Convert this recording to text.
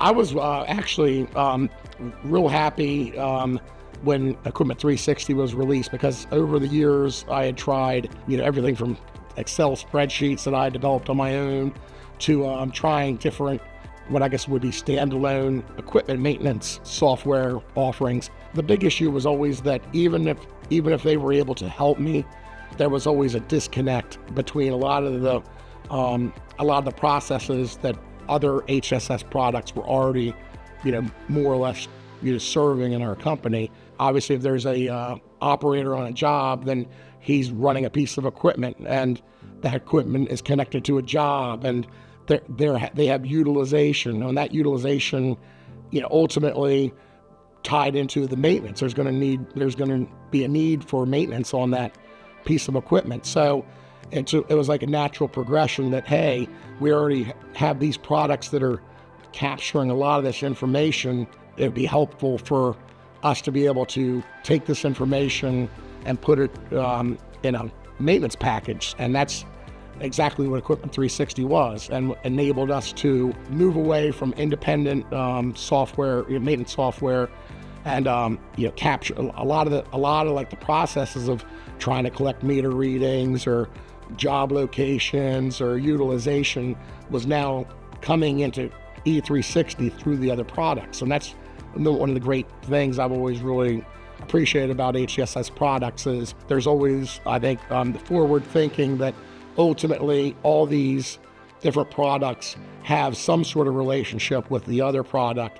I was actually real happy when Equipment 360 was released, because over the years I had tried, everything from Excel spreadsheets that I developed on my own to trying different, what I guess would be standalone equipment maintenance software offerings. The big issue was always that even if they were able to help me, there was always a disconnect between a lot of the processes that other HCSS products were already, more or less, serving in our company. Obviously, if there's a operator on a job, then he's running a piece of equipment, and that equipment is connected to a job, and they have utilization, and that utilization, ultimately tied into the maintenance. There's going to be a need for maintenance on that piece of equipment. So it was like a natural progression that, hey, we already have these products that are capturing a lot of this information. It would be helpful for us to be able to take this information and put it in a maintenance package. And that's exactly what Equipment 360 was, and enabled us to move away from independent software, maintenance software, and capture a lot of like the processes of trying to collect meter readings or job locations or utilization was now coming into E360 through the other products. And that's one of the great things I've always really appreciated about HCSS products is there's always, I think, the forward thinking that ultimately all these different products have some sort of relationship with the other product.